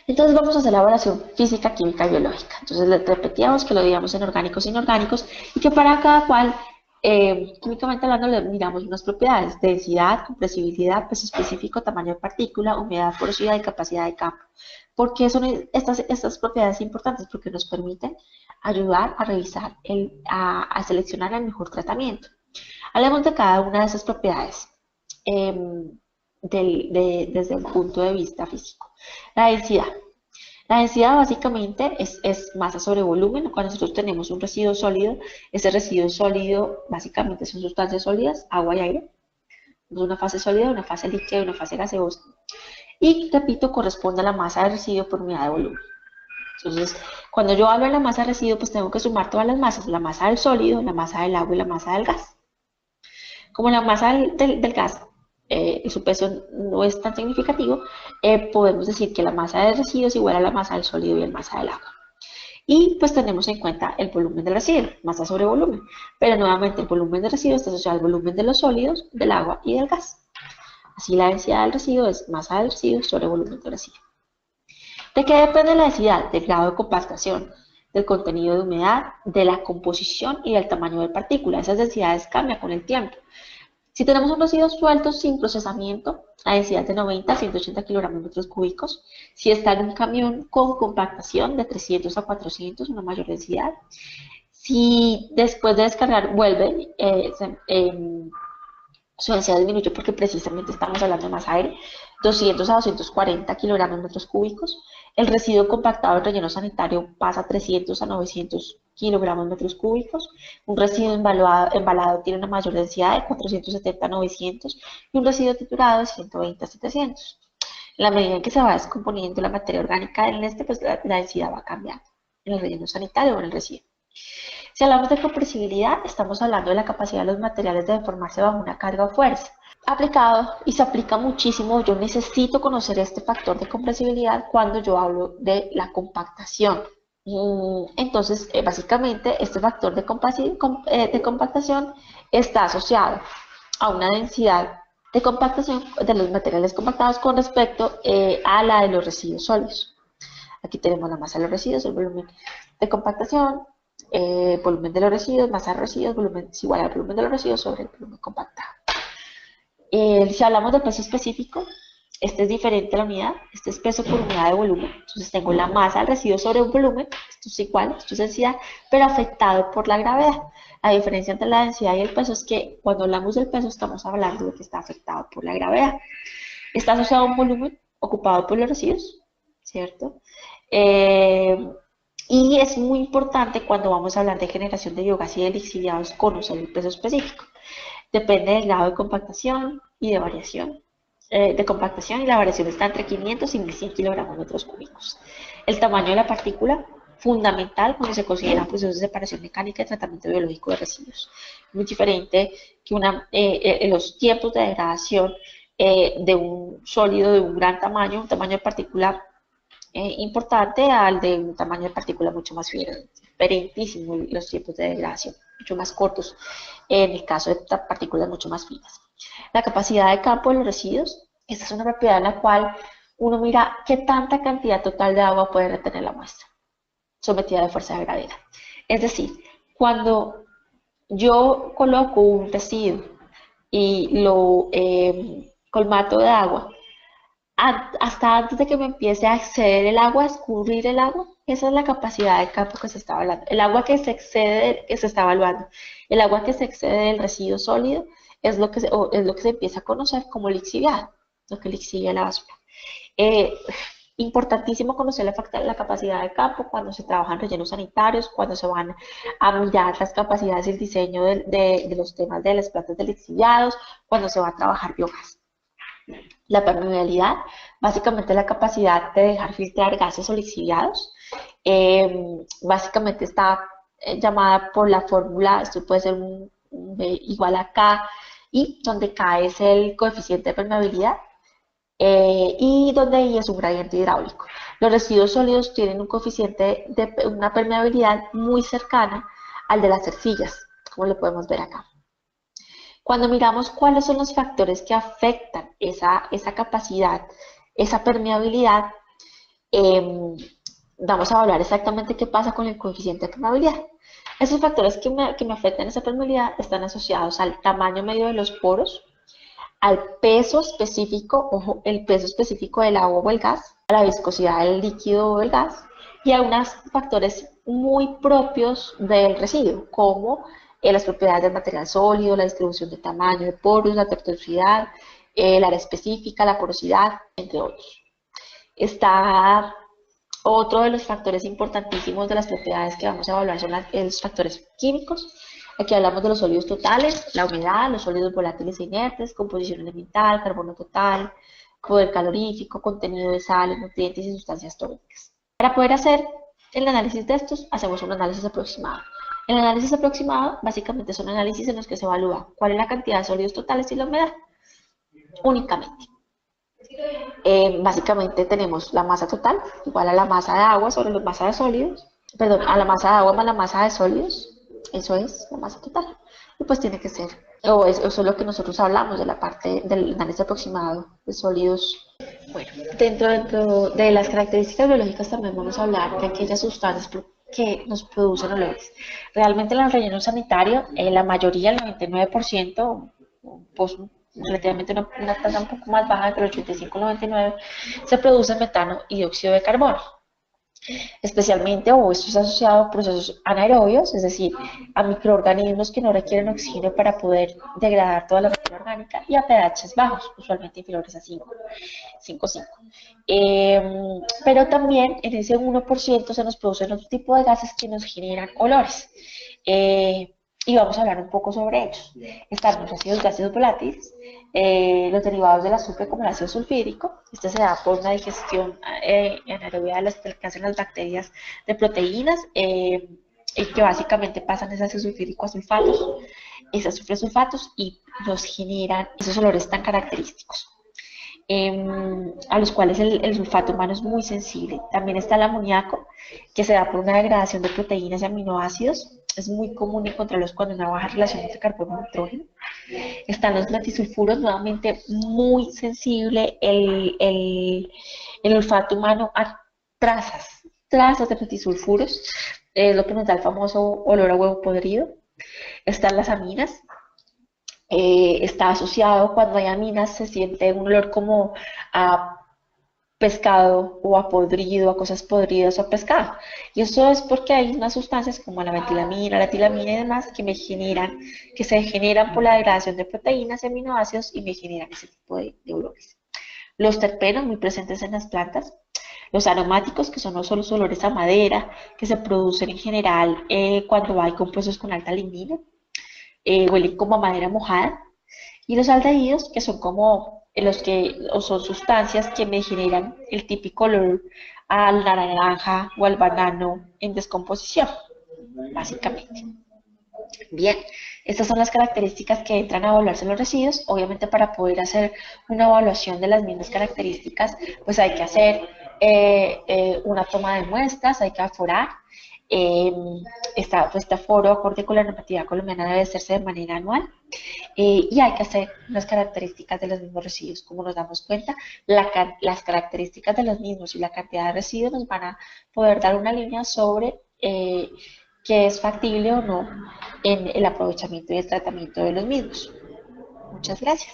Entonces vamos a hacer la evaluación física, química y biológica. Entonces le repetíamos que lo dividíamos en orgánicos e inorgánicos y que para cada cual, químicamente hablando, le miramos unas propiedades: densidad, compresibilidad, peso específico, tamaño de partícula, humedad, porosidad y capacidad de campo. ¿Por qué son estas propiedades importantes? Porque nos permiten ayudar a revisar, a seleccionar el mejor tratamiento. Hablemos de cada una de esas propiedades desde el punto de vista físico. La densidad. La densidad básicamente es masa sobre volumen. Cuando nosotros tenemos un residuo sólido, ese residuo sólido básicamente son sustancias sólidas, agua y aire. Una fase sólida, una fase líquida y una fase gaseosa. Y, repito, corresponde a la masa de residuo por unidad de volumen. Entonces, cuando yo hablo de la masa de residuo, pues tengo que sumar todas las masas: la masa del sólido, la masa del agua y la masa del gas. Como la masa del gas, su peso no es tan significativo, podemos decir que la masa de residuo es igual a la masa del sólido y la masa del agua. Y pues tenemos en cuenta el volumen del residuo, masa sobre volumen. Pero nuevamente el volumen del residuo está asociado al volumen de los sólidos, del agua y del gas. Así la densidad del residuo es masa del residuo sobre volumen del residuo. ¿De qué depende la densidad? Del grado de compactación, del contenido de humedad, de la composición y del tamaño de partícula. Esas densidades cambian con el tiempo. Si tenemos un residuo suelto sin procesamiento, la densidad de 90 a 180 kilogramos metros cúbicos. Si está en un camión con compactación, de 300 a 400, una mayor densidad. Si después de descargar vuelve, su densidad disminuye porque precisamente estamos hablando de más aire, 200 a 240 kilogramos metros cúbicos. El residuo compactado en relleno sanitario pasa a 300 a 900 kilogramos metros cúbicos. Un residuo embalado tiene una mayor densidad de 470 a 900 y un residuo triturado de 120 a 700. En la medida en que se va descomponiendo la materia orgánica en pues la densidad va cambiando en el relleno sanitario o en el residuo. Si hablamos de compresibilidad, estamos hablando de la capacidad de los materiales de deformarse bajo una carga o fuerza. Aplicado, y se aplica muchísimo, yo necesito conocer este factor de compresibilidad cuando yo hablo de la compactación. Entonces, básicamente, este factor de compactación está asociado a una densidad de compactación de los materiales compactados con respecto a la de los residuos sólidos. Aquí tenemos la masa de los residuos, el volumen de compactación, volumen de los residuos, masa de residuos, volumen es igual al volumen de los residuos sobre el volumen compactado. Si hablamos de peso específico, este es diferente a la unidad, este es peso por unidad de volumen. Entonces tengo la masa del residuo sobre un volumen, esto es igual, esto es densidad, pero afectado por la gravedad. La diferencia entre la densidad y el peso es que cuando hablamos del peso estamos hablando de que está afectado por la gravedad. Está asociado a un volumen ocupado por los residuos, ¿cierto? Y es muy importante cuando vamos a hablar de generación de biogás y de lixiviados conocer el peso específico. Depende del grado de compactación y de variación. De compactación, y la variación está entre 500 y 1100 kilogramos metros cúbicos. El tamaño de la partícula, fundamental cuando se consideran procesos de separación mecánica y tratamiento biológico de residuos. Muy diferente que los tiempos de degradación de un sólido de un gran tamaño, un tamaño de partícula importante, al de un tamaño de partícula mucho más fino. Diferentísimo los tiempos de degradación, mucho más cortos en el caso de partículas mucho más finas. La capacidad de campo de los residuos, esta es una propiedad en la cual uno mira qué tanta cantidad total de agua puede retener la muestra sometida a fuerza de gravedad. Es decir, cuando yo coloco un residuo y lo colmato de agua, hasta antes de que me empiece a exceder el agua, a escurrir el agua, esa es la capacidad de campo que se está hablando. El agua que se excede, que se está evaluando, el agua que se excede del residuo sólido es lo que se empieza a conocer como lixiviado, lo que lixivia la basura. Importantísimo conocer la capacidad de campo cuando se trabajan rellenos sanitarios, cuando se van a mirar las capacidades y el diseño de los temas de las plantas de lixiviados, cuando se va a trabajar biogás. La permeabilidad, básicamente la capacidad de dejar filtrar gases o lixiviados, básicamente está llamada por la fórmula, esto puede ser un B igual a K, y donde K es el coeficiente de permeabilidad, y donde I es un gradiente hidráulico. Los residuos sólidos tienen un coeficiente de una permeabilidad muy cercana al de las arcillas, como lo podemos ver acá. Cuando miramos cuáles son los factores que afectan esa capacidad, esa permeabilidad, Em, Vamos a hablar exactamente qué pasa con el coeficiente de permeabilidad. Esos factores que me afectan esa permeabilidad están asociados al tamaño medio de los poros, al peso específico, ojo, el peso específico del agua o el gas, a la viscosidad del líquido o el gas, y a unos factores muy propios del residuo, como las propiedades del material sólido, la distribución de tamaño de poros, la tortuosidad, el área específica, la porosidad, entre otros. Está otro de los factores importantísimos de las propiedades que vamos a evaluar son los factores químicos. Aquí hablamos de los sólidos totales, la humedad, los sólidos volátiles e inertes, composición elemental, carbono total, poder calorífico, contenido de sales, nutrientes y sustancias tóxicas. Para poder hacer el análisis de estos, hacemos un análisis aproximado. El análisis aproximado básicamente son análisis en los que se evalúa cuál es la cantidad de sólidos totales y la humedad únicamente. Básicamente tenemos la masa total igual a la masa de agua sobre la masa de sólidos, perdón, a la masa de agua más la masa de sólidos, eso es la masa total. Y pues tiene que ser, eso es lo que nosotros hablamos de la parte del análisis aproximado de sólidos. Bueno, dentro de las características biológicas también vamos a hablar de aquellas sustancias que nos producen olores. Realmente en el relleno sanitario, la mayoría, el 99%, pues relativamente una tasa un poco más baja, entre el 85 y el 99, se produce metano y dióxido de carbono. Especialmente, o esto es asociado a procesos anaerobios, es decir, a microorganismos que no requieren oxígeno para poder degradar toda la materia orgánica, y a pHs bajos, usualmente inferiores a 5, 5,5. Pero también en ese 1% se nos producen otro tipo de gases que nos generan olores. Y vamos a hablar un poco sobre ellos. Están los ácidos gaseosos volátiles, los derivados del azufre como el ácido sulfídrico. Este se da por una digestión anaerobia de las que hacen las bacterias de proteínas, y que básicamente pasan de ese ácido sulfídrico a sulfatos, ese azufre sulfatos, y nos generan esos olores tan característicos. A los cuales el sulfato humano es muy sensible. También está el amoníaco, que se da por una degradación de proteínas y aminoácidos. Es muy común encontrarlos cuando hay una baja relación entre carbono y nitrógeno. Están los metisulfuros, nuevamente muy sensible el olfato humano a trazas de metisulfuros, es lo que nos da el famoso olor a huevo podrido. Están las aminas. Está asociado, cuando hay aminas se siente un olor como a pescado o a podrido, a cosas podridas o a pescado. Y eso es porque hay unas sustancias como la metilamina, la tilamina y demás que se generan por la degradación de proteínas y aminoácidos y me generan ese tipo de olores. Los terpenos, muy presentes en las plantas. Los aromáticos, que son los olores a madera, que se producen en general cuando hay compuestos con alta lignina. Huelen como a madera mojada. Y los aldehídos, que son como o son sustancias que me generan el típico olor a la naranja o al banano en descomposición, básicamente. Bien, estas son las características que entran a evaluarse los residuos. Obviamente, para poder hacer una evaluación de las mismas características, pues hay que hacer una toma de muestras, hay que aforar. Este aforo, acorde con la normativa colombiana, debe hacerse de manera anual. Y hay que hacer unas características de los mismos residuos. Como nos damos cuenta, las características de los mismos y la cantidad de residuos nos van a poder dar una línea sobre qué es factible o no en el aprovechamiento y el tratamiento de los mismos. Muchas gracias.